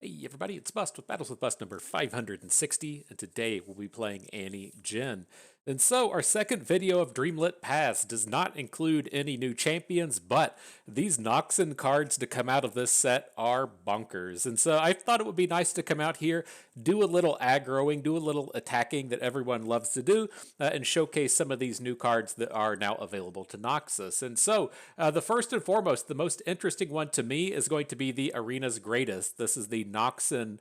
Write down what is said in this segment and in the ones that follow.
Hey everybody, it's Bust with Battles with Bust number 560, and today we'll be playing Annie Jhin. And so our second video of Dreamlit Pass does not include any new champions, but these Noxen cards to come out of this set are bonkers. And so I thought it would be nice to come out here, do a little aggroing, do a little attacking that everyone loves to do, and showcase some of these new cards that are now available to Noxus. And so the first and foremost, the most interesting one to me is going to be the Arena's Greatest. This is the Noxen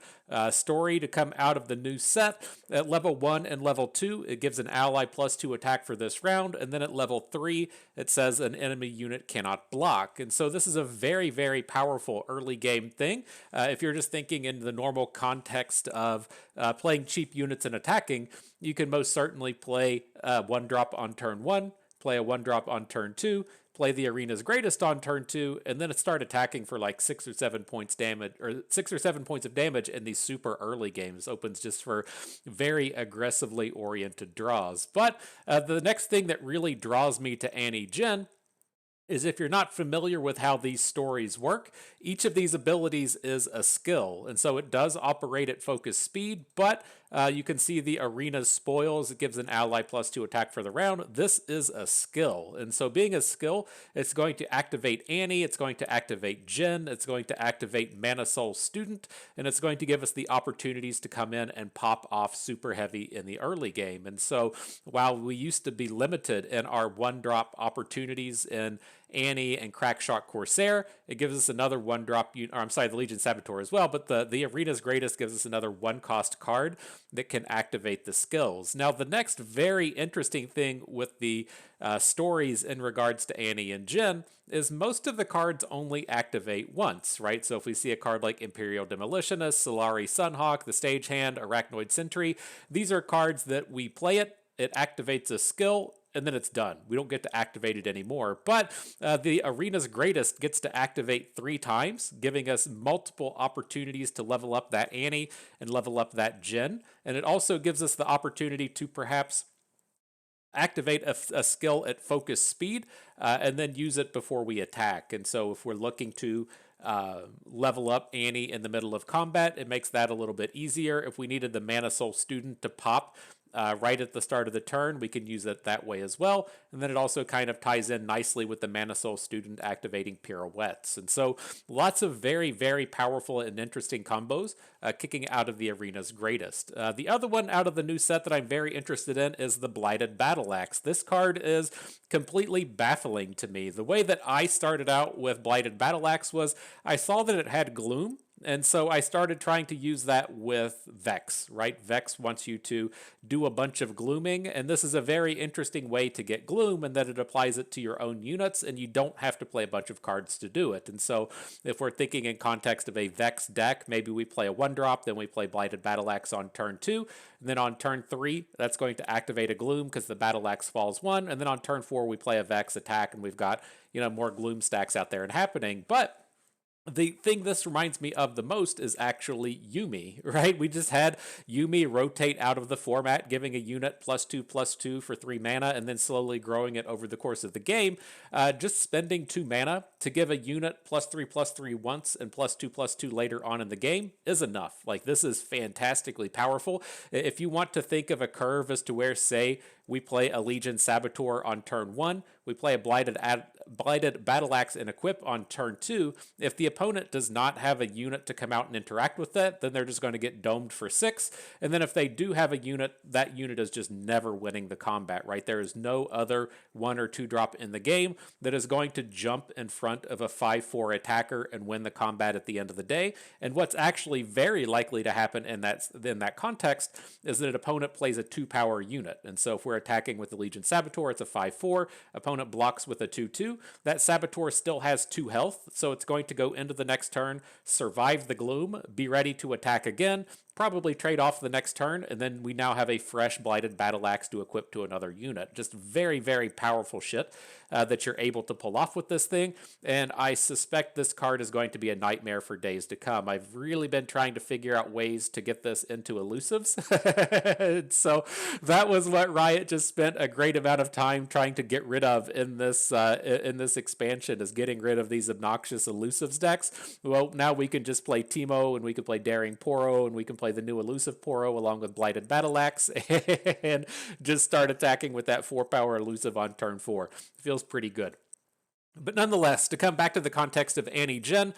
story to come out of the new set. At level 1 and level 2, it gives an ally +2 attack for this round, and then at level 3, it says an enemy unit cannot block. And so this is a very, very powerful early game thing. If you're just thinking in the normal context of playing cheap units and attacking, you can most certainly play 1-drop on turn 1, play a 1-drop on turn 2, play the Arena's Greatest on turn 2, and then start attacking for like 6 or 7 points damage, or 6 or 7 points of damage in these super early games. Opens just for very aggressively oriented draws. But the next thing that really draws me to Annie Jhin is if you're not familiar with how these stories work, each of these abilities is a skill. And so it does operate at focus speed, but you can see the Arena's Spoils. It gives an ally +2 attack for the round. This is a skill. And so being a skill, it's going to activate Annie, it's going to activate Jhin, it's going to activate Mana Soul Student, and it's going to give us the opportunities to come in and pop off super heavy in the early game. And so while we used to be limited in our 1-drop opportunities in Annie and Crackshot Corsair, it gives us another 1-drop, or I'm sorry, the Legion Saboteur as well, but the Arena's Greatest gives us another 1-cost card that can activate the skills. Now, the next very interesting thing with the stories in regards to Annie and Jhin is most of the cards only activate once, right? So if we see a card like Imperial Demolitionist, Solari Sunhawk, the Stagehand, Arachnoid Sentry, these are cards that we play it activates a skill, and then it's done. We don't get to activate it anymore. But the Arena's Greatest gets to activate 3 times, giving us multiple opportunities to level up that Annie and level up that Jhin. And it also gives us the opportunity to perhaps activate a skill at focus speed and then use it before we attack. And so if we're looking to level up Annie in the middle of combat, it makes that a little bit easier. If we needed the Mana Soul Student to pop right at the start of the turn, we can use it that way as well. And then it also kind of ties in nicely with the Mana Soul Student activating Pirouettes. And so lots of very, very powerful and interesting combos kicking out of the Arena's Greatest. The other one out of the new set that I'm very interested in is the Blighted Battle Axe. This card is completely baffling to me. The way that I started out with Blighted Battle Axe was I saw that it had Gloom, and so I started trying to use that with Vex, right? Vex wants you to do a bunch of glooming, and this is a very interesting way to get gloom in that it applies it to your own units, and you don't have to play a bunch of cards to do it. And so if we're thinking in context of a Vex deck, maybe we play a 1-drop, then we play Blighted Battle Axe on turn 2, and then on turn 3, that's going to activate a gloom because the Battle Axe falls 1, and then on turn 4, we play a Vex attack, and we've got, more gloom stacks out there and happening. But the thing this reminds me of the most is actually Yuumi, right? We just had Yuumi rotate out of the format, giving a unit +2/+2 for 3 mana, and then slowly growing it over the course of the game. Just spending 2 mana to give a unit +3/+3 once and +2/+2 later on in the game is enough. Like, this is fantastically powerful. If you want to think of a curve as to where, say, we play a Legion Saboteur on turn 1, we play a Blighted Battle Axe and equip on turn 2. If the opponent does not have a unit to come out and interact with that, then they're just going to get domed for 6. And then if they do have a unit, that unit is just never winning the combat, right? There is no other 1 or 2 drop in the game that is going to jump in front of a 5/4 attacker and win the combat at the end of the day. And what's actually very likely to happen in that context is that an opponent plays a 2-power unit. And so if we're attacking with the Legion Saboteur, it's a 5/4. Opponent blocks with a 2/2. That Saboteur still has 2 health, so it's going to go into the next turn, survive the gloom, be ready to attack again, probably trade off the next turn, and then we now have a fresh Blighted Battle Axe to equip to another unit. Just very, very powerful shit that you're able to pull off with this thing, and I suspect this card is going to be a nightmare for days to come. I've really been trying to figure out ways to get this into elusives, so that was what Riot just spent a great amount of time trying to get rid of in this expansion, is getting rid of these obnoxious elusives decks. Well, now we can just play Teemo, and we can play Daring Poro, and we can play the new elusive Poro along with Blighted Battle Axe, and just start attacking with that 4-power elusive on turn 4. Feels pretty good. But nonetheless, to come back to the context of Annie Jhin,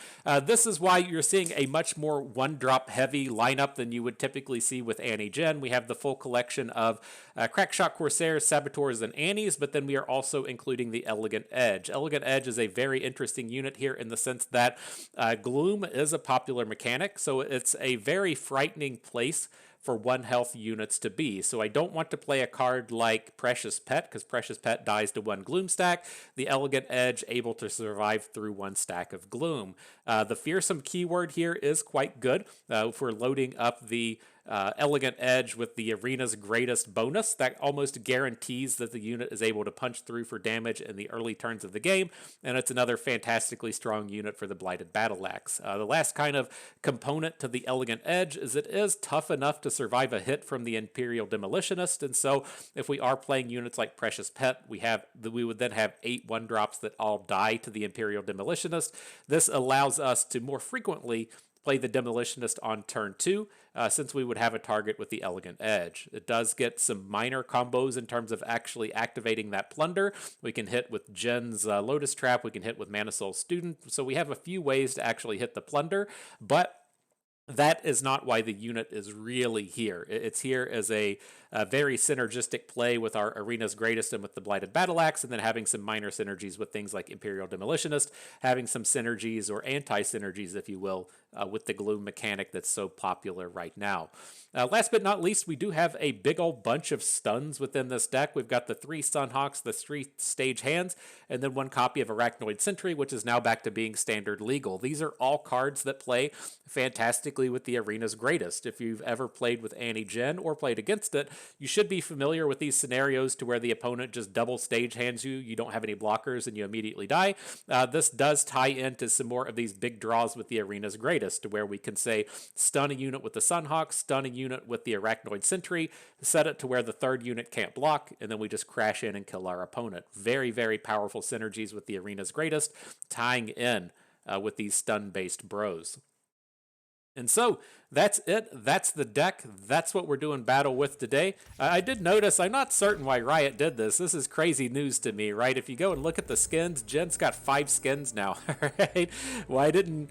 this is why you're seeing a much more one-drop heavy lineup than you would typically see with Annie Jhin. We have the full collection of Crackshot Corsairs, Saboteurs, and Annies, but then we are also including the Elegant Edge. Elegant Edge is a very interesting unit here in the sense that Gloom is a popular mechanic, so it's a very frightening place for 1 health units to be. So I don't want to play a card like Precious Pet, because Precious Pet dies to 1 Gloom stack. The Elegant Edge able to survive through 1 stack of Gloom. The Fearsome keyword here is quite good for loading up the Elegant Edge with the Arena's Greatest bonus. That almost guarantees that the unit is able to punch through for damage in the early turns of the game, and it's another fantastically strong unit for the Blighted Battle Axe. The last kind of component to the Elegant Edge is it is tough enough to survive a hit from the Imperial Demolitionist, and so if we are playing units like Precious Pet, we would then have 8 1-drops that all die to the Imperial Demolitionist. This allows us to more frequently play the Demolitionist on turn 2, since we would have a target with the Elegant Edge. It does get some minor combos in terms of actually activating that Plunder. We can hit with Jhin's Lotus Trap, we can hit with Mana Soul Student, so we have a few ways to actually hit the Plunder, but that is not why the unit is really here. It's here as a very synergistic play with our Arena's Greatest and with the Blighted Battle Axe, and then having some minor synergies with things like Imperial Demolitionist, having some synergies or anti-synergies, if you will, with the Gloom mechanic that's so popular right now. Last but not least, we do have a big old bunch of stuns within this deck. We've got the 3 Sunhawks, the 3 Stage Hands, and then 1 copy of Arachnoid Sentry, which is now back to being standard legal. These are all cards that play fantastically with the Arena's Greatest. If you've ever played with Annie Jhin or played against it, you should be familiar with these scenarios to where the opponent just double stage hands you, you don't have any blockers, and you immediately die. This does tie into some more of these big draws with the Arena's Greatest, to where we can say stun a unit with the Sunhawk, stun a unit with the Arachnoid Sentry, set it to where the 3rd unit can't block, and then we just crash in and kill our opponent. Very, very powerful synergies with the Arena's Greatest, tying in with these stun-based bros. And so that's it. That's the deck. That's what we're doing battle with today. I did notice, I'm not certain why Riot did this. This is crazy news to me, right? If you go and look at the skins, Jhin's got 5 skins now, right? Why didn't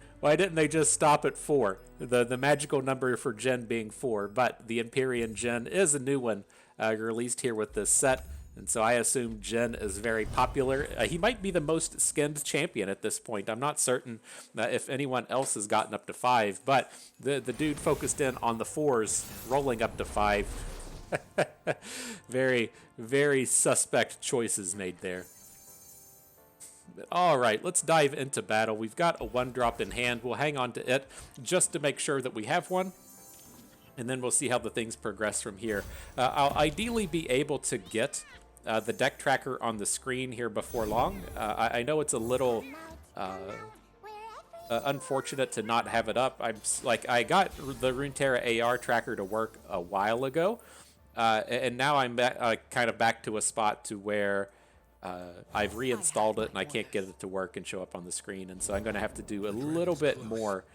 they just stop at 4? The magical number for Jhin being 4, but the Empyrean Jhin is a new one released here with this set. And so I assume Jhin is very popular. He might be the most skinned champion at this point. I'm not certain if anyone else has gotten up to 5, but the dude focused in on the 4s, rolling up to 5. Very, very suspect choices made there. All right, let's dive into battle. We've got a 1-drop in hand. We'll hang on to it just to make sure that we have one, and then we'll see how the things progress from here. I'll ideally be able to get the deck tracker on the screen here before long. I know it's a little unfortunate to not have it up. I got the Runeterra AR tracker to work a while ago, and now I'm kind of back to a spot to where I've reinstalled it and I can't get it to work and show up on the screen, and so I'm going to have to do a little bit more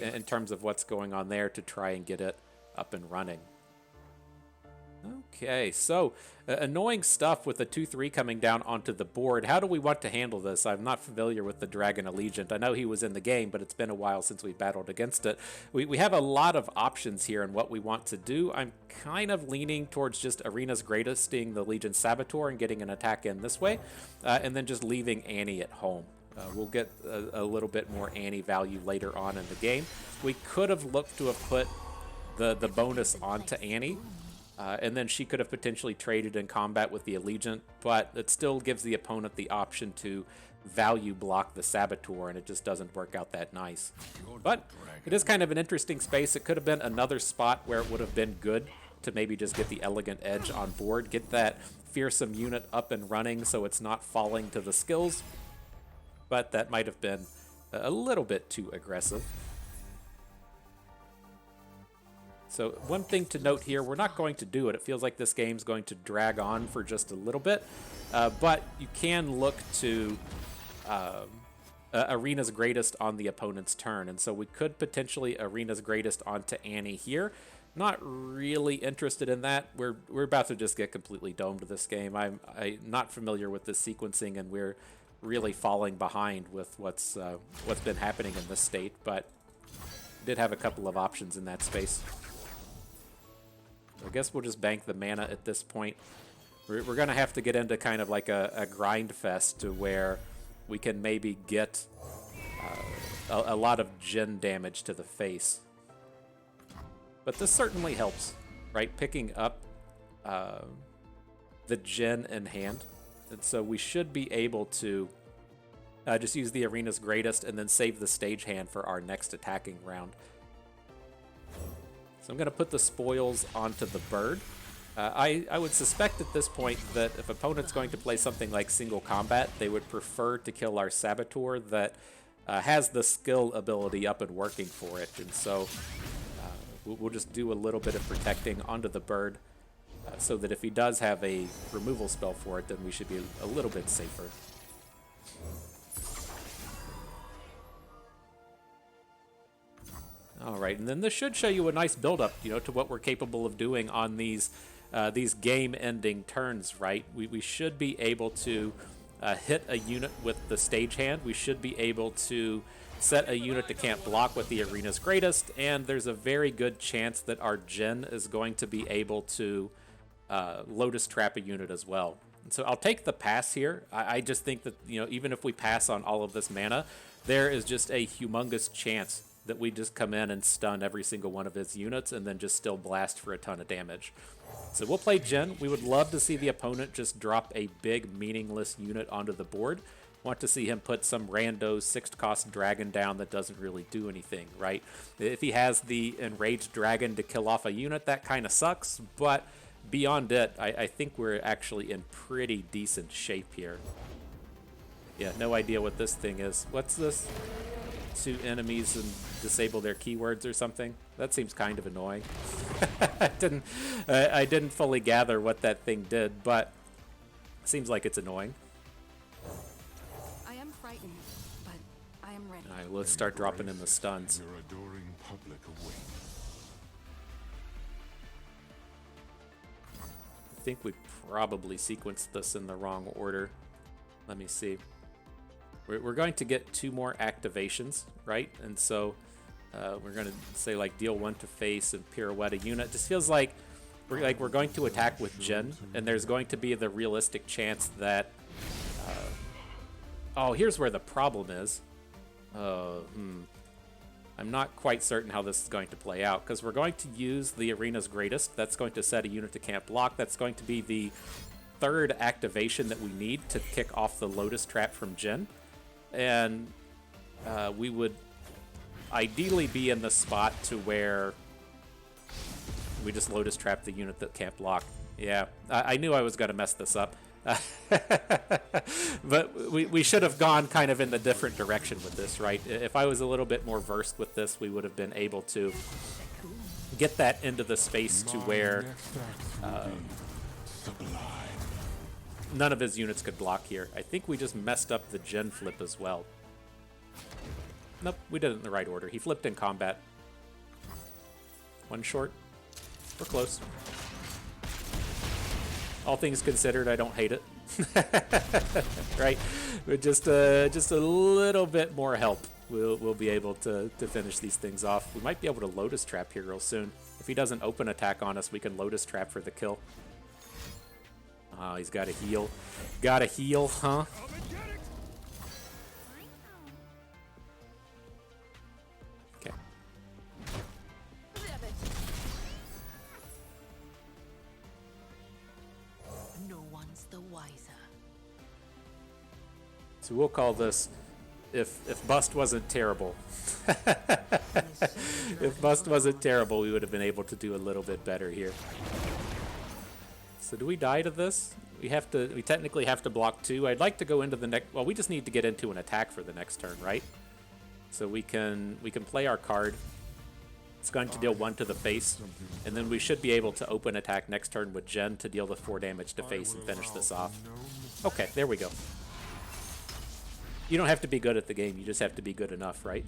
in terms of what's going on there to try and get it up and running. Okay, so annoying stuff with the 2-3 coming down onto the board. How do we want to handle this? I'm not familiar with the Dragon Allegiant. I know he was in the game, but it's been a while since we battled against it. We have a lot of options here in what we want to do. I'm kind of leaning towards just Arena's Greatesting the Legion Saboteur and getting an attack in this way, and then just leaving Annie at home. We'll get a little bit more Annie value later on in the game. We could have looked to have put the bonus onto Annie, And then she could have potentially traded in combat with the Allegiant, but it still gives the opponent the option to value block the Saboteur, and it just doesn't work out that nice. But it is kind of an interesting space. It could have been another spot where it would have been good to maybe just get the Elegant Edge on board, get that fearsome unit up and running so it's not falling to the skills, but that might have been a little bit too aggressive. So one thing to note here, we're not going to do it. It feels like this game's going to drag on for just a little bit, but you can look to Arena's Greatest on the opponent's turn, and so we could potentially Arena's Greatest onto Annie here. Not really interested in that. We're about to just get completely domed this game. I'm not familiar with this sequencing, and we're really falling behind with what's been happening in this state, but did have a couple of options in that space. I guess we'll just bank the mana at this point. We're going to have to get into kind of like a grind fest to where we can maybe get a lot of Jhin damage to the face. But this certainly helps, right? Picking up the Jhin in hand. And so we should be able to just use the Arena's Greatest and then save the stage hand for our next attacking round. So I'm going to put the spoils onto the bird. I would suspect at this point that if opponent's going to play something like single combat, they would prefer to kill our Saboteur that has the skill ability up and working for it. And so we'll just do a little bit of protecting onto the bird so that if he does have a removal spell for it, then we should be a little bit safer. All right, and then this should show you a nice build-up, you know, to what we're capable of doing on these game-ending turns, right? We should be able to hit a unit with the stage hand. We should be able to set a unit that can't block with the Arena's Greatest, and there's a very good chance that our Jhin is going to be able to Lotus Trap a unit as well. And so I'll take the pass here. I just think that, you know, even if we pass on all of this mana, there is just a humongous chance that we just come in and stun every single one of his units and then just still blast for a ton of damage. So we'll play Jhin. We would love to see the opponent just drop a big, meaningless unit onto the board. Want to see him put some rando 6th-cost dragon down that doesn't really do anything, right? If he has the Enraged Dragon to kill off a unit, that kind of sucks, but beyond it, I think we're actually in pretty decent shape here. Yeah, no idea what this thing is. What's this? 2 enemies and disable their keywords or something? That seems kind of annoying. I didn't fully gather what that thing did, but it seems like it's annoying. I am frightened, but I am ready. All right, let's start dropping in the stuns. Your adoring public awaits. I think we probably sequenced this in the wrong order. Let me see. We're going to get 2 more activations, right? And so we're going to say like deal 1 to face and pirouette a unit. It just feels like we're going to attack with Jhin, and there's going to be the realistic chance that. Oh, here's where the problem is. I'm not quite certain how this is going to play out, because we're going to use the Arena's Greatest. That's going to set a unit that can't block. That's going to be the 3rd activation that we need to kick off the Lotus Trap from Jhin. And we would ideally be in the spot to where we just Lotus Trap the unit that can't block. Yeah, I knew I was going to mess this up. But we should have gone kind of in the different direction with this, right? If I was a little bit more versed with this, we would have been able to get that into the space to where none of his units could block here. I think we just messed up the Jhin flip as well. Nope, we did it in the right order. He flipped in combat. 1 short. We're close. All things considered, I don't hate it. Right? With just a little bit more help, we'll be able to finish these things off. We might be able to Lotus Trap here real soon. If he doesn't open attack on us, we can Lotus Trap for the kill. Oh, he's got to heal. Got to heal, huh? Okay. So we'll call this if Bust wasn't terrible. If Bust wasn't terrible, we would have been able to do a little bit better here. So do we die to this? We technically have to block 2. I'd like to go into the next, well, we just need to get into an attack for the next turn, right? So we can play our card. It's going to deal 1 to the face, and then we should be able to open attack next turn with Jhin to deal the 4 damage to face and finish this off. Okay, there we go. You don't have to be good at the game, you just have to be good enough, right?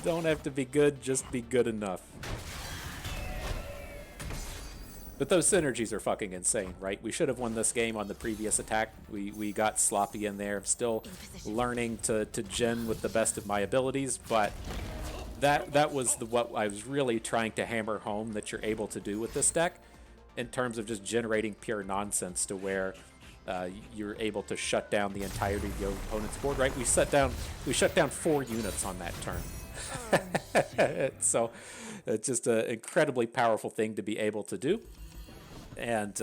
Don't have to be good, just be good enough. But those synergies are fucking insane, right? We should have won this game on the previous attack. We got sloppy in there. I'm still learning to Jhin with the best of my abilities, but that was what I was really trying to hammer home that you're able to do with this deck in terms of just generating pure nonsense to where you're able to shut down the entirety of your opponent's board, right? We shut down 4 units on that turn. So it's just an incredibly powerful thing to be able to do. And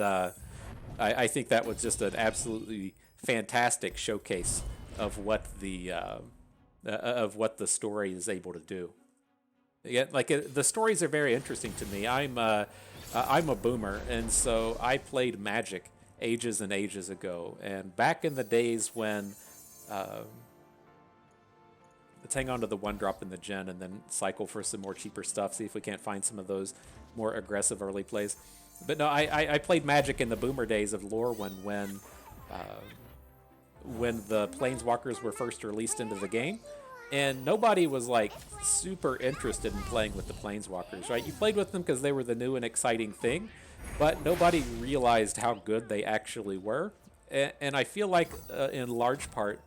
I think that was just an absolutely fantastic showcase of what the story is able to do. Yeah, like the stories are very interesting to me. I'm a boomer, and so I played Magic ages and ages ago. And back in the days when let's hang on to the 1-drop in the Jhin and then cycle for some more cheaper stuff. See if we can't find some of those more aggressive early plays. But no, I played Magic in the boomer days of LoR when the Planeswalkers were first released into the game, and nobody was like super interested in playing with the Planeswalkers, right? You played with them because they were the new and exciting thing, but nobody realized how good they actually were. And I feel like in large part,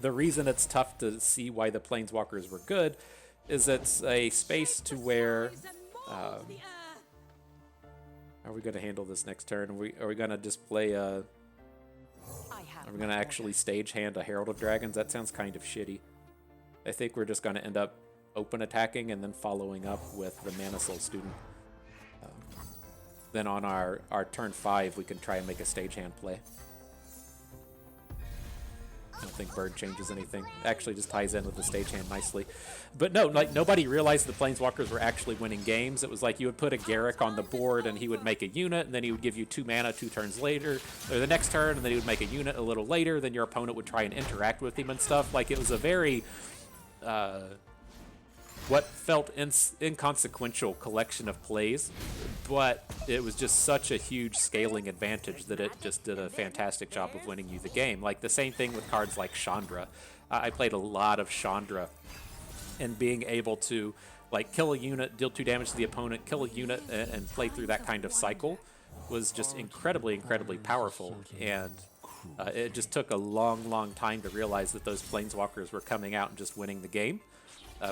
the reason it's tough to see why the Planeswalkers were good is it's a space to where how are we going to handle this next turn? Are we going to just play are we going to actually stagehand a Herald of Dragons? That sounds kind of shitty. I think we're just going to end up open attacking and then following up with the Mana Soul Student. Then on our turn 5, we can try and make a stagehand play. I don't think Bird changes anything. Actually just ties in with the stagehand nicely. But no, like nobody realized the Planeswalkers were actually winning games. It was like you would put a Garruk on the board and he would make a unit, and then he would give you 2 mana 2 turns later, or the next turn, and then he would make a unit a little later, then your opponent would try and interact with him and stuff. Like it was a very what felt inconsequential collection of plays, but it was just such a huge scaling advantage that it just did a fantastic job of winning you the game. Like the same thing with cards like Chandra. I played a lot of Chandra, and being able to like kill a unit, deal 2 damage to the opponent, kill a unit, and play through that kind of cycle was just incredibly powerful. And it just took a long time to realize that those Planeswalkers were coming out and just winning the game.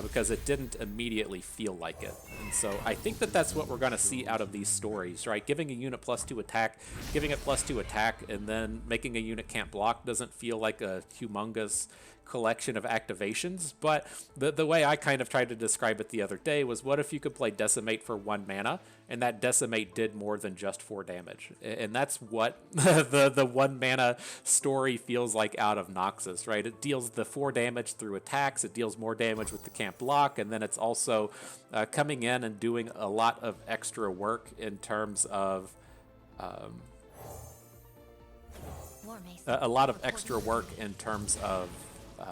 Because it didn't immediately feel like it. And so I think that that's what we're going to see out of these stories, right? Giving a unit +2 attack, giving it +2 attack, and then making a unit can't block doesn't feel like a humongous collection of activations. But the way I kind of tried to describe it the other day was, what if you could play Decimate for 1 mana, and that Decimate did more than just 4 damage? And that's what the 1 mana story feels like out of Noxus, right? It deals the 4 damage through attacks, it deals more damage with the can't block, and then it's also coming in and doing a lot of extra work in terms of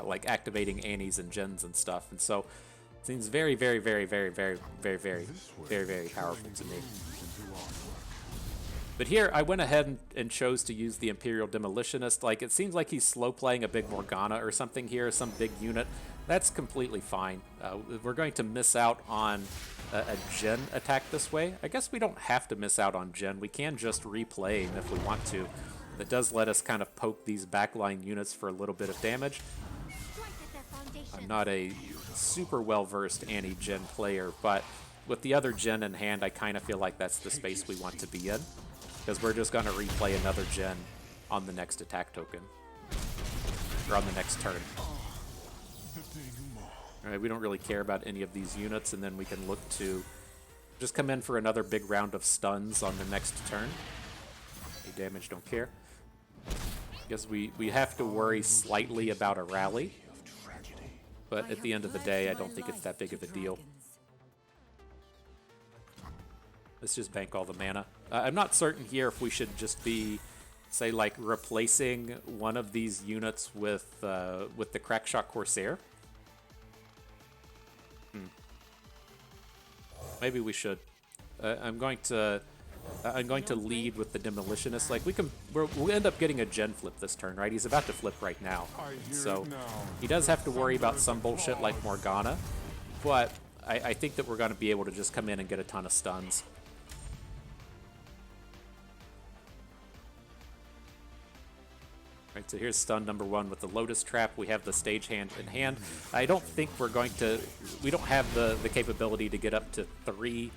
like activating Annies and Jhins and stuff. And so it seems very powerful to me. But here I went ahead and chose to use the Imperial Demolitionist. Like it seems like he's slow playing a big Morgana or something here, some big unit. That's completely fine. We're going to miss out on a Jhin attack this way. I guess we don't have to miss out on Jhin. We can just replay him if we want to. That does let us kind of poke these backline units for a little bit of damage. I'm not a super well-versed anti-Jhin player, but with the other Jhin in hand, I kind of feel like that's the space we want to be in, because we're just going to replay another Jhin on the next attack token, or on the next turn. Alright, we don't really care about any of these units, and then we can look to just come in for another big round of stuns on the next turn. Any damage, don't care. Guess we have to worry slightly about a rally, but at the end of the day, I don't think it's that big of a deal. Let's just bank all the mana. I'm not certain here if we should just be, say, like replacing one of these units with the Crackshot Corsair. Maybe we should. I'm going to lead with the Demolitionist. Like we'll end up getting a Jhin flip this turn, right? He's about to flip right now, so he does have to worry about some bullshit like Morgana, but I think that we're going to be able to just come in and get a ton of stuns. Right, so here's stun number 1 with the Lotus Trap. We have the Stagehand in hand. I don't think we're going to... We don't have the capability to get up to 3...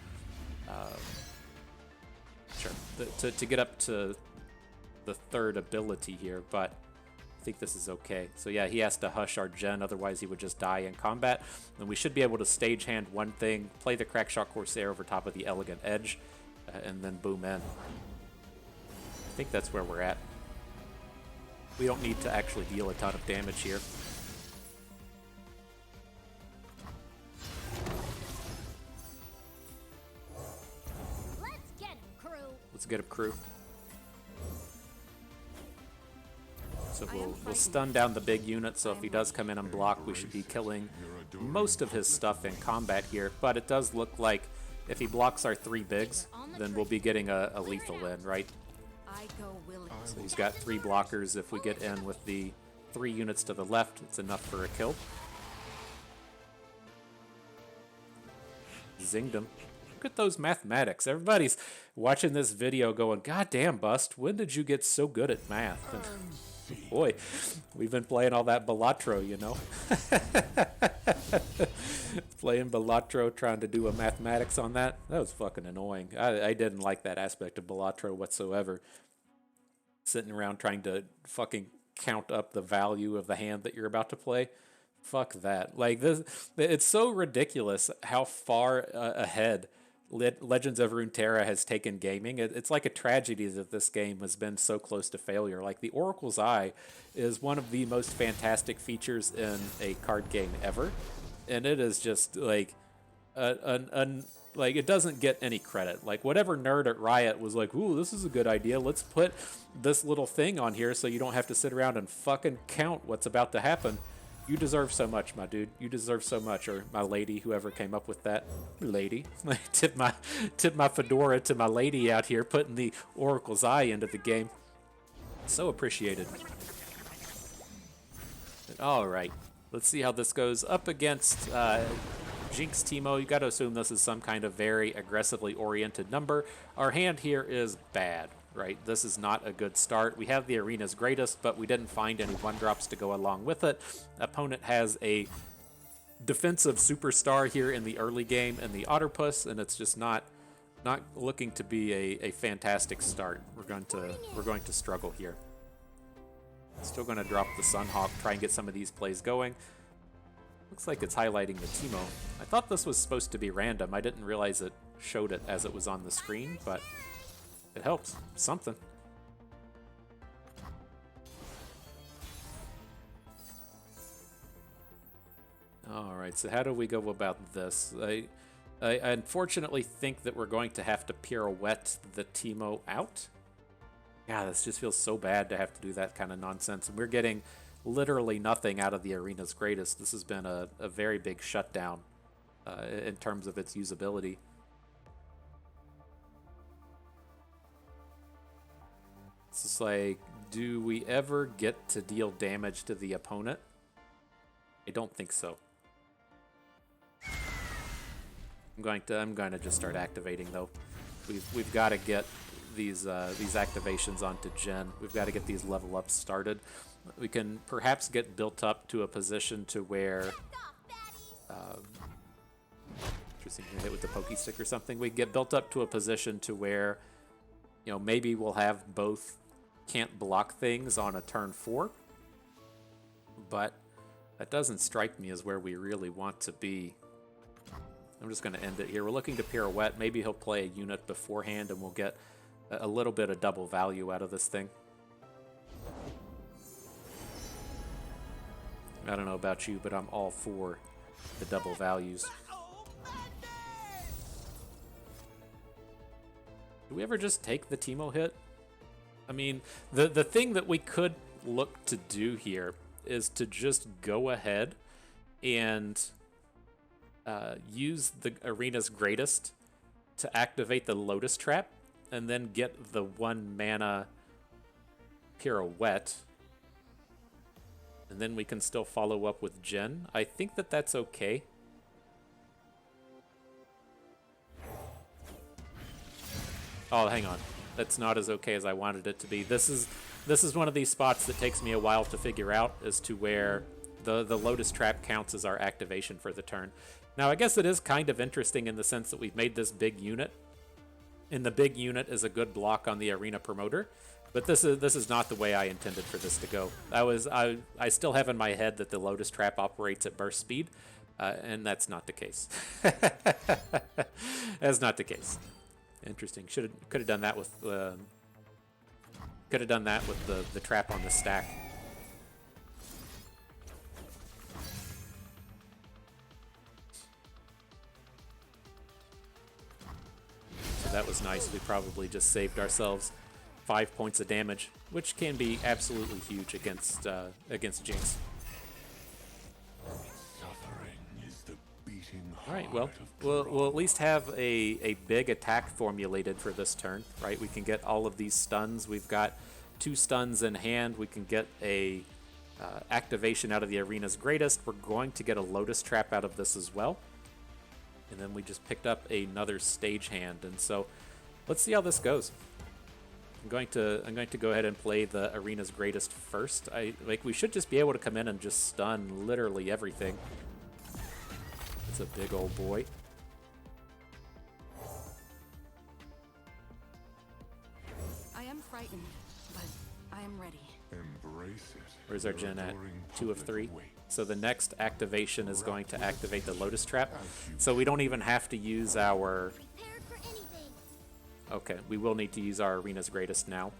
to get up to the 3rd ability here, but I think this is okay. So yeah, he has to hush our Jhin, otherwise he would just die in combat. And we should be able to Stagehand one thing, play the Crackshot Corsair over top of the Elegant Edge, and then boom in. I think that's where we're at. We don't need to actually deal a ton of damage here. Let's get him, crew. So we'll stun down the big unit, so if he does come in and block, we should be killing most of his stuff in combat here. But it does look like if he blocks our 3 bigs, then we'll be getting a lethal in, right? So he's got 3 blockers. If we get in with the 3 units to the left, it's enough for a kill. Zinged him. Look at those mathematics. Everybody's watching this video going, God damn, Bust, when did you get so good at math? And boy, we've been playing all that Balatro, you know? Playing Balatro, trying to do a mathematics on that. That was fucking annoying. I didn't like that aspect of Balatro whatsoever. Sitting around trying to fucking count up the value of the hand that you're about to play. Fuck that. Like, this, it's so ridiculous how far ahead Legends of Runeterra has taken gaming. It's like a tragedy that this game has been so close to failure. Like, the Oracle's Eye is one of the most fantastic features in a card game ever. And it is just, like, like, it doesn't get any credit. Like, whatever nerd at Riot was like, ooh, this is a good idea. Let's put this little thing on here so you don't have to sit around and fucking count what's about to happen. You deserve so much, my dude. You deserve so much. Or my lady, whoever came up with that. Lady. tip my fedora to my lady out here putting the Oracle's Eye into the game. So appreciated. All right. Let's see how this goes up against Jinx Teemo. You got to assume this is some kind of very aggressively oriented number. Our hand here is bad, right? This is not a good start. We have the Arena's Greatest, but we didn't find any 1-drops to go along with it. Opponent has a defensive superstar here in the early game and the Otterpuss, and it's just not looking to be a fantastic start. We're going to struggle here. Still going to drop the Sunhawk, try and get some of these plays going. Looks like it's highlighting the Teemo. I thought this was supposed to be random. I didn't realize it showed it as it was on the screen, but it helps. Something. Alright, so how do we go about this? I unfortunately think that we're going to have to pirouette the Teemo out. Yeah, this just feels so bad to have to do that kind of nonsense. And we're getting literally nothing out of the Arena's Greatest. This has been a very big shutdown in terms of its usability. It's just like, do we ever get to deal damage to the opponent? I don't think so. I'm going to just start activating though. We've got to get these activations onto Jhin. We've got to get these level ups started. We can perhaps get built up to a position to where interesting, hit with the pokey stick or something. We get built up to a position to where, you know, maybe we'll have both can't block things on a turn 4, but that doesn't strike me as where we really want to be. I'm just going to end it here. We're looking to pirouette. Maybe he'll play a unit beforehand and we'll get a little bit of double value out of this thing. I don't know about you, but I'm all for the double values. Do we ever just take the Teemo hit? I mean, the thing that we could look to do here is to just go ahead and use the Arena's Greatest to activate the Lotus Trap, and then get the 1 mana Pirouette. And then we can still follow up with Jhin. I think that that's okay. Oh, hang on. That's not as okay as I wanted it to be. This is one of these spots that takes me a while to figure out as to where the Lotus Trap counts as our activation for the turn. Now, I guess it is kind of interesting in the sense that we've made this big unit, and the big unit is a good block on the Arena Promoter. But this is not the way I intended for this to go. I still have in my head that the Lotus Trap operates at burst speed, and that's not the case. That's not the case. Interesting. Could have done that with the trap on the stack. So that was nice. We probably just saved ourselves 5 points of damage, which can be absolutely huge against Jinx. All right, well, we'll at least have a big attack formulated for this turn, right? We can get all of these stuns. We've got 2 stuns in hand. We can get a activation out of the Arena's Greatest. We're going to get a Lotus Trap out of this as well. And then we just picked up another stage hand, and so let's see how this goes. I'm going to go ahead and play the Arena's Greatest first. We should just be able to come in and just stun literally everything. It's a big old boy. I am frightened, but I am ready. Embrace it. Where's our Jhin at? 2 of 3. So the next activation is going to activate the Lotus Trap. So we don't even have to use our... Prepared for anything. Okay, we will need to use our Arena's Greatest now.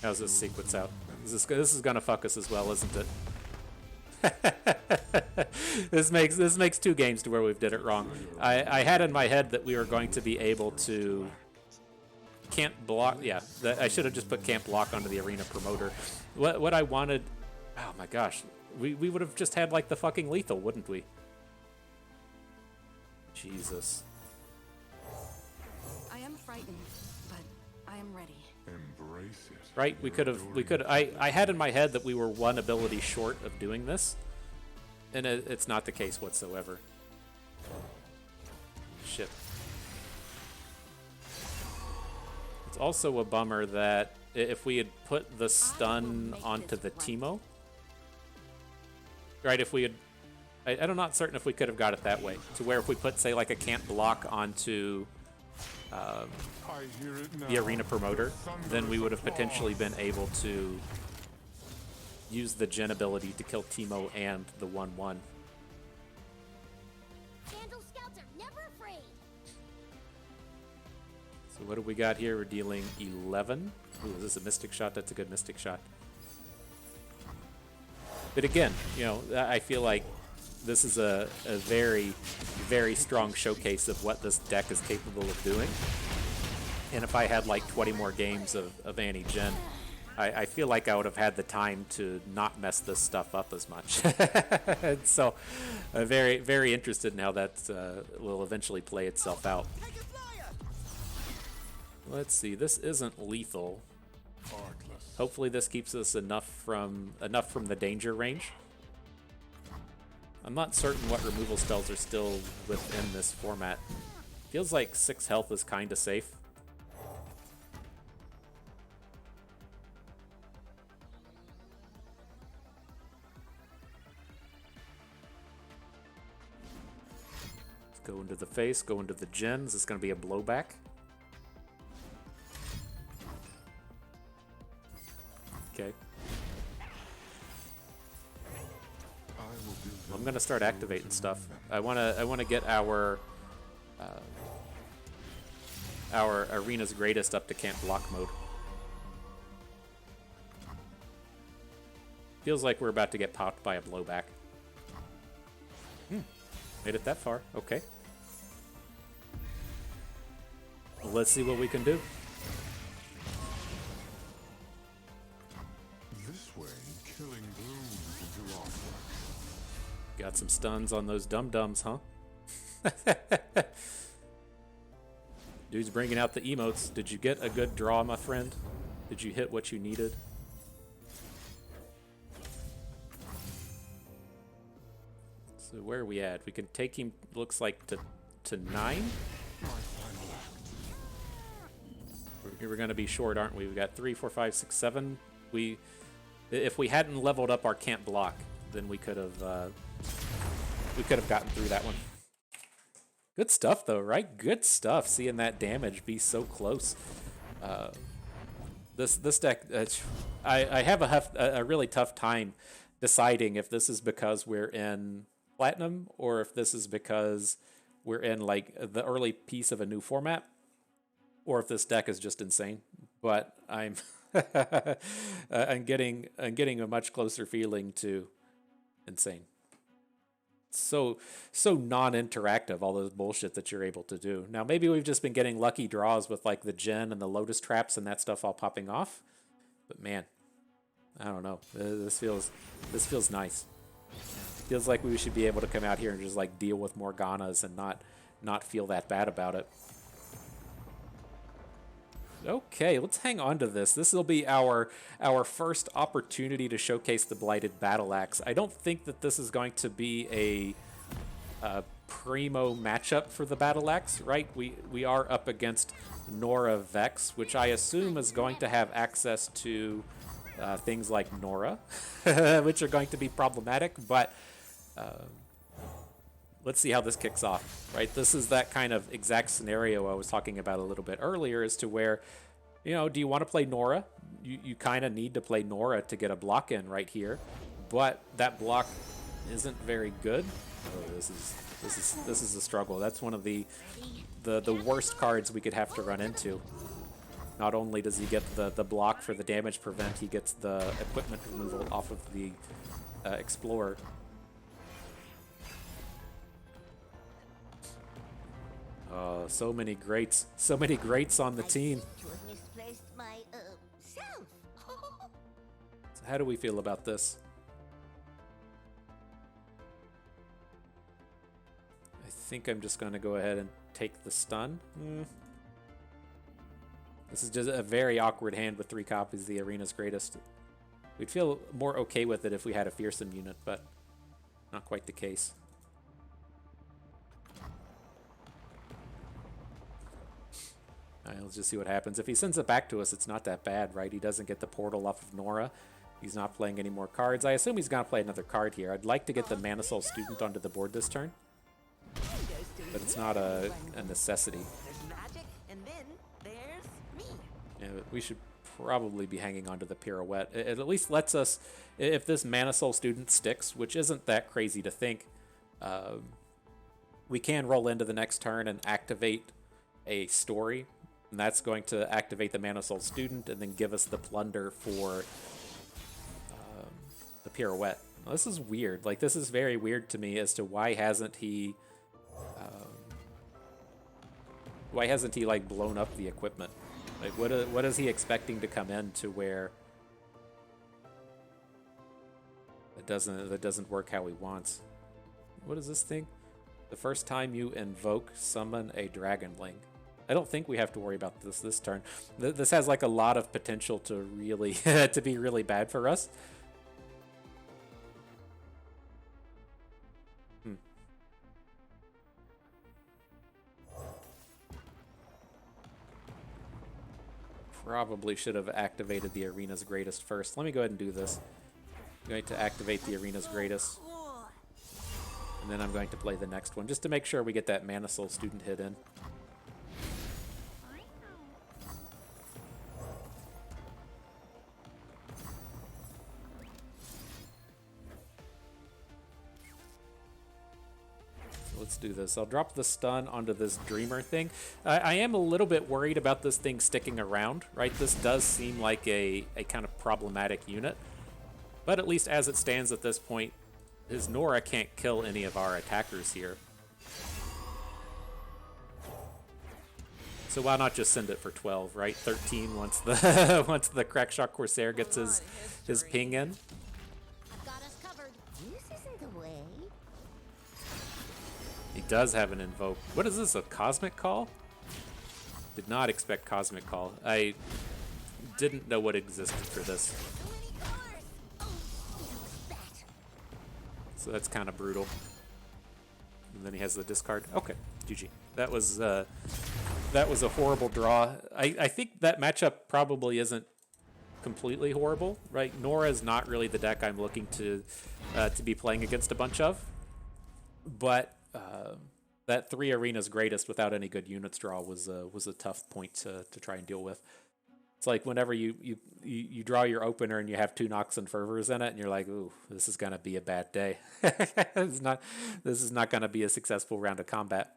How's this sequence out? This is gonna fuck us as well, isn't it? This makes 2 games to where we've did it wrong. I had in my head that we were going to be able to can't block. Yeah, I should have just put can't block onto the Arena Promoter. What I wanted. Oh my gosh, we would have just had like the fucking lethal, wouldn't we? Jesus. I am frightened, but I am ready. Embrace it. Right? We could. I had in my head that we were 1 ability short of doing this, and it's not the case whatsoever. Shit. It's also a bummer that if we had put the stun onto the Teemo, right? If we had, I'm not certain if we could have got it that way, to where if we put, say, like a can't block onto the Arena Promoter, then we would have potentially been able to use the Jhin ability to kill Teemo and the 1/1. Vandal scouts are never afraid. So what do we got here? We're dealing 11. Ooh, is this a Mystic Shot? That's a good Mystic Shot. But again, I feel like this is a very, very strong showcase of what this deck is capable of doing. And if I had like 20 more games of Annie Jhin, I feel like I would have had the time to not mess this stuff up as much. And so I'm very, very interested in how that will eventually play itself out. Let's see, this isn't lethal. Hopefully this keeps us enough from the danger range. I'm not certain what removal spells are still within this format. Feels like 6 health is kind of safe. Let's go into the face, go into the Jhin. This is going to be a blowback. Okay. I will build I'm gonna start activating stuff. I wanna get our Arena's Greatest up to can't block mode. Feels like we're about to get popped by a blowback. Made it that far. Okay. Well, let's see what we can do. This way, killing blooms into our flesh. Got some stuns on those dum-dums, huh? Dude's bringing out the emotes. Did you get a good draw, my friend? Did you hit what you needed? So where are we at? We can take him, looks like, to 9? We're going to be short, aren't we? We've got 3, 4, 5, 6, 7. If we hadn't leveled up our can't block, then we could have gotten through that one. Good stuff, though, right? Good stuff. Seeing that damage be so close. This deck, I have a really tough time deciding if this is because we're in Platinum or if this is because we're in like the early piece of a new format, or if this deck is just insane. But I'm I'm getting a much closer feeling to insane. So non-interactive, all those bullshit that you're able to do. Now maybe we've just been getting lucky draws with like the Jhin and the Lotus traps and that stuff all popping off. But man, I don't know. This feels nice. Feels like we should be able to come out here and just like deal with Morganas and not feel that bad about it. Okay, let's hang on to this. This will be our first opportunity to showcase the Blighted Battle Axe. I don't think that this is going to be a primo matchup for the Battle Axe, right? We are up against Norra Vex, which I assume is going to have access to things like Norra, which are going to be problematic, but let's see how this kicks off, right? This is that kind of exact scenario I was talking about a little bit earlier as to where, you know, do you want to play Norra? You kind of need to play Norra to get a block in right here, but that block isn't very good. Oh, this is a struggle. That's one of the worst cards we could have to run into. Not only does he get the block for the damage prevent, he gets the equipment removal off of the Explorer. So many greats on the team. To have misplaced my self. So how do we feel about this? I think I'm just going to go ahead and take the stun. This is just a very awkward hand with 3 copies of the Arena's Greatest. We'd feel more okay with it if we had a fearsome unit, but not quite the case. Alright, let's just see what happens. If he sends it back to us, it's not that bad, right? He doesn't get the portal off of Norra. He's not playing any more cards. I assume he's going to play another card here. I'd like to get the Mana Soul Student onto the board this turn, but it's not a necessity. There's magic, and then there's me. Yeah, but we should probably be hanging on to the Pirouette. It at least lets us, if this Mana Soul Student sticks, which isn't that crazy to think, we can roll into the next turn and activate a story. And that's going to activate the Mana Soul Student and then give us the plunder for the Pirouette. Well, this is weird. Like, this is very weird to me as to why hasn't he like blown up the equipment? Like, what is he expecting to come in to where that doesn't work how he wants? What is this thing? The first time you invoke, summon a Dragonling. I don't think we have to worry about this turn. This has like a lot of potential to really to be really bad for us. Probably should have activated the Arena's Greatest first. Let me go ahead and do this. I'm going to activate the Arena's Greatest. And then I'm going to play the next one, just to make sure we get that Mana Soul Student hit in. Let's do this. I'll drop the stun onto this Dreamer thing. I am a little bit worried about this thing sticking around, right? This does seem like a kind of problematic unit. But at least as it stands at this point, his Norra can't kill any of our attackers here. So why not just send it for 12, right? 13 once the once the Crackshot Corsair gets his ping in. I've got us covered. This isn't the way. He does have an invoke. What is this, a Cosmic Call? Did not expect Cosmic Call. I didn't know what existed for this. So many colors. Oh, what's that? So that's kind of brutal. And then he has the discard. Okay, GG. That was a horrible draw. I think that matchup probably isn't completely horrible, right? Norra is not really the deck I'm looking to be playing against a bunch of, but that 3 arenas greatest without any good units draw was a tough point to try and deal with. It's like whenever you draw your opener and you have 2 Nox and Fervors in it, and you're like, ooh, this is gonna be a bad day. This is not gonna be a successful round of combat.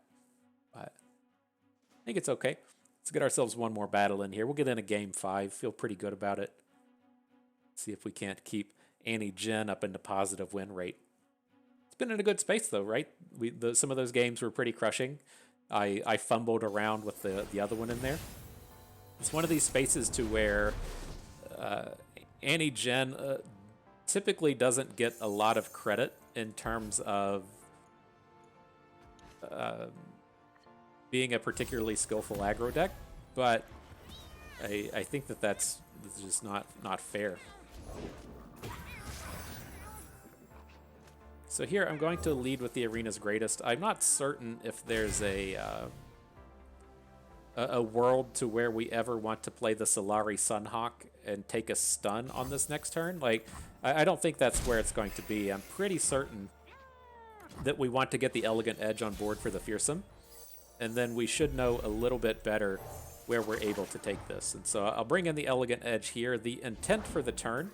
But I think it's okay. Let's get ourselves one more battle in here. We'll get in a game 5. Feel pretty good about it. See if we can't keep Jhin up into positive win rate. It's been in a good space though, right? Some of those games were pretty crushing. I fumbled around with the other one in there. It's one of these spaces to where Jhin typically doesn't get a lot of credit in terms of being a particularly skillful aggro deck, but I think that's just not fair. So here I'm going to lead with the arena's greatest. I'm not certain if there's a world to where we ever want to play the Solari Sunhawk and take a stun on this next turn. Like, I don't think that's where it's going to be. I'm pretty certain that we want to get the Elegant Edge on board for the Fearsome, and then we should know a little bit better where we're able to take this. And so I'll bring in the Elegant Edge here. The intent for the turn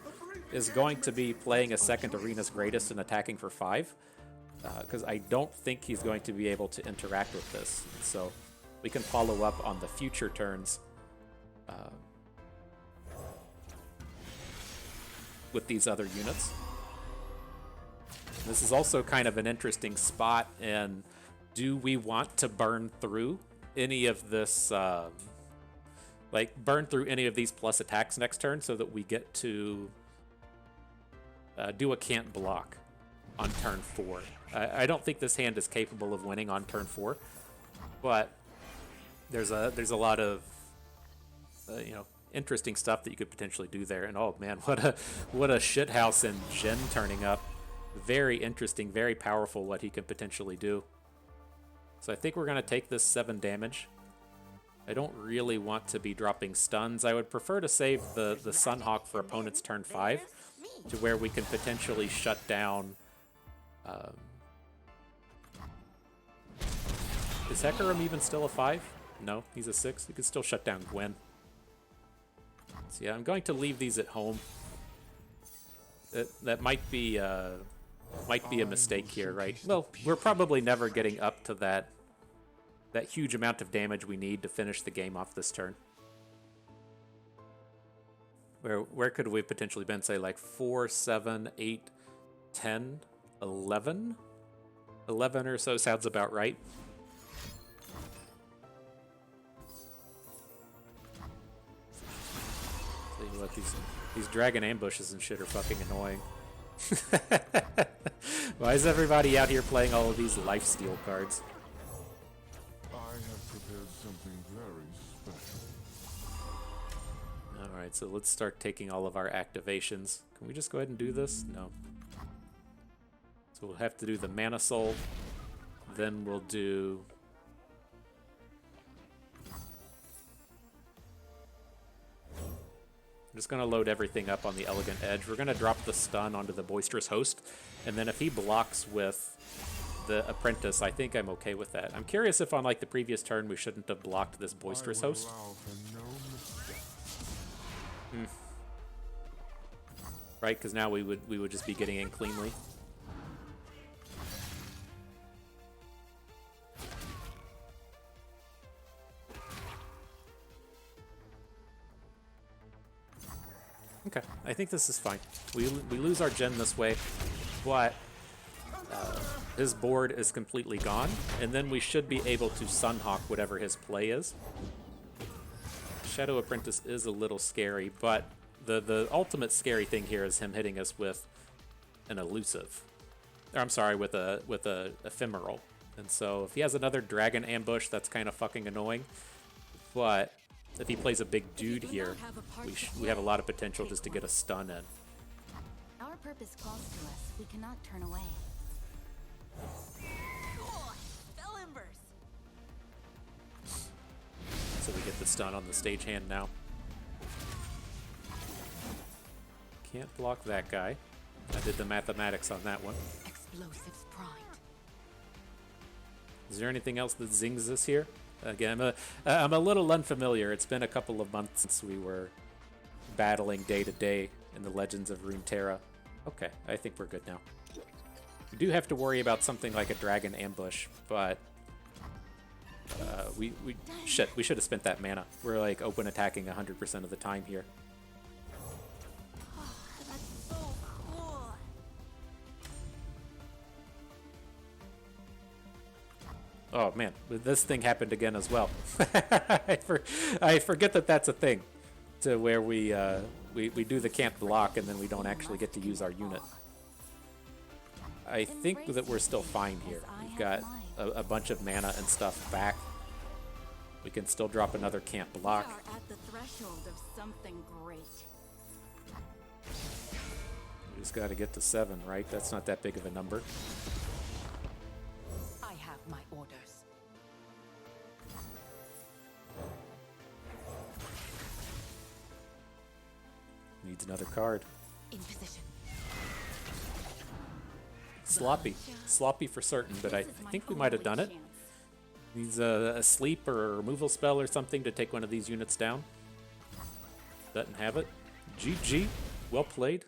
is going to be playing a second Arena's Greatest and attacking for 5, because I don't think he's going to be able to interact with this. And so we can follow up on the future turns with these other units. This is also kind of an interesting spot in, do we want to burn through any of this, burn through any of these plus attacks next turn so that we get to do a can't block on turn 4. I don't think this hand is capable of winning on turn 4, but there's a lot of interesting stuff that you could potentially do there. And oh man, what a shithouse in Jhin turning up. Very interesting, very powerful what he could potentially do. So I think we're going to take this 7 damage. I don't really want to be dropping stuns. I would prefer to save the Sunhawk for opponent's turn 5 to where we can potentially shut down... is Hecarim even still a 5? No, he's a 6. He can still shut down Gwen. So yeah, I'm going to leave these at home. That might be a mistake here, right? Well, we're probably never getting up to that huge amount of damage we need to finish the game off this turn. Where could we potentially been? Say like 4, 7, 8, 10, 11? 11 or so sounds about right. Tell you what, these dragon ambushes and shit are fucking annoying. Why is everybody out here playing all of these lifesteal cards? I have prepared something very special. Alright, so let's start taking all of our activations. Can we just go ahead and do this? No. So we'll have to do the Mana Soul. Then we'll do... I'm just going to load everything up on the Elegant Edge. We're going to drop the stun onto the Boisterous Host, and then if he blocks with the Apprentice, I think I'm okay with that. I'm curious if on like the previous turn we shouldn't have blocked this Boisterous Host. Right, because now we would just be getting in cleanly. Okay, I think this is fine. We lose our Jhin this way, but his board is completely gone, and then we should be able to Sunhawk whatever his play is. Shadow Apprentice is a little scary, but the ultimate scary thing here is him hitting us with an elusive. Or I'm sorry, with a ephemeral. And so if he has another dragon ambush, that's kind of fucking annoying. But if he plays a big dude here, we have a lot of potential just to get a stun in. Our purpose calls to us. We cannot turn away. Fell embers. So we get the stun on the stagehand now. Can't block that guy. I did the mathematics on that one. Explosives primed. Is there anything else that zings us here? Again, I'm a little unfamiliar. It's been a couple of months since we were battling day to day in the Legends of Runeterra. Okay, I think we're good now. We do have to worry about something like a dragon ambush, but we should have spent that mana. We're like open attacking 100% of the time here. That's so cool. Oh man, this thing happened again as well. I forget that that's a thing, to where we do the can't block and then we don't actually get to use our unit. I think that we're still fine here. We've got a bunch of mana and stuff back. We can still drop another can't block. We are at the threshold of something great. We just got to get to 7, right? That's not that big of a number. I have my orders. Needs another card. In position. Sloppy for certain, but I think we might have done it. Needs a sleep or a removal spell or something to take one of these units down. Doesn't have it. GG. Well played.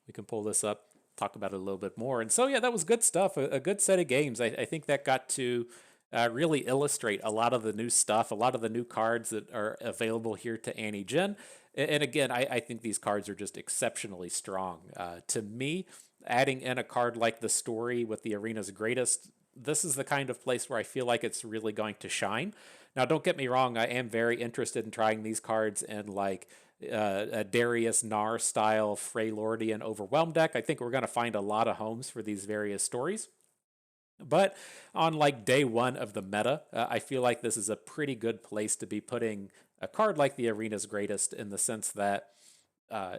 We can pull this up, talk about it a little bit more. And so, yeah, that was good stuff. A good set of games. I think that got to really illustrate a lot of the new stuff, a lot of the new cards that are available here to Annie Jhin. And again, I think these cards are just exceptionally strong. To me, adding in a card like the Story with the Arena's Greatest, this is the kind of place where I feel like it's really going to shine. Now, don't get me wrong, I am very interested in trying these cards in like a Darius Nar style Freylordian Overwhelm deck. I think we're going to find a lot of homes for these various stories. But on like day one of the meta, I feel like this is a pretty good place to be putting a card like the Arena's Greatest, in the sense that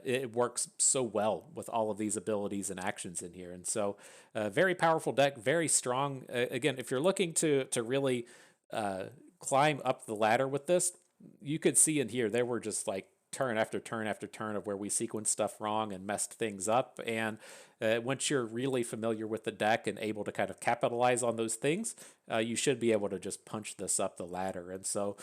it works so well with all of these abilities and actions in here. And so very powerful deck, very strong. Again, if you're looking to really climb up the ladder with this, you could see in here there were just like turn after turn after turn of where we sequenced stuff wrong and messed things up. And once you're really familiar with the deck and able to kind of capitalize on those things, you should be able to just punch this up the ladder. And so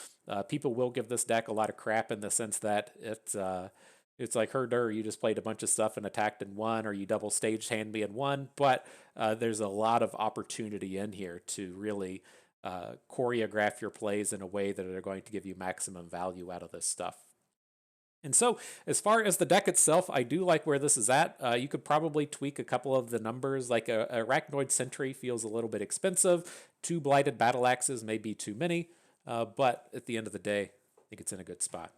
people will give this deck a lot of crap in the sense that it's like herder, you just played a bunch of stuff and attacked and won, or you double staged hand me and won. But there's a lot of opportunity in here to really choreograph your plays in a way that are going to give you maximum value out of this stuff. And so, as far as the deck itself, I do like where this is at. You could probably tweak a couple of the numbers, like a Arachnoid Sentry feels a little bit expensive. 2 Blighted Battle Axes may be too many, but at the end of the day, I think it's in a good spot.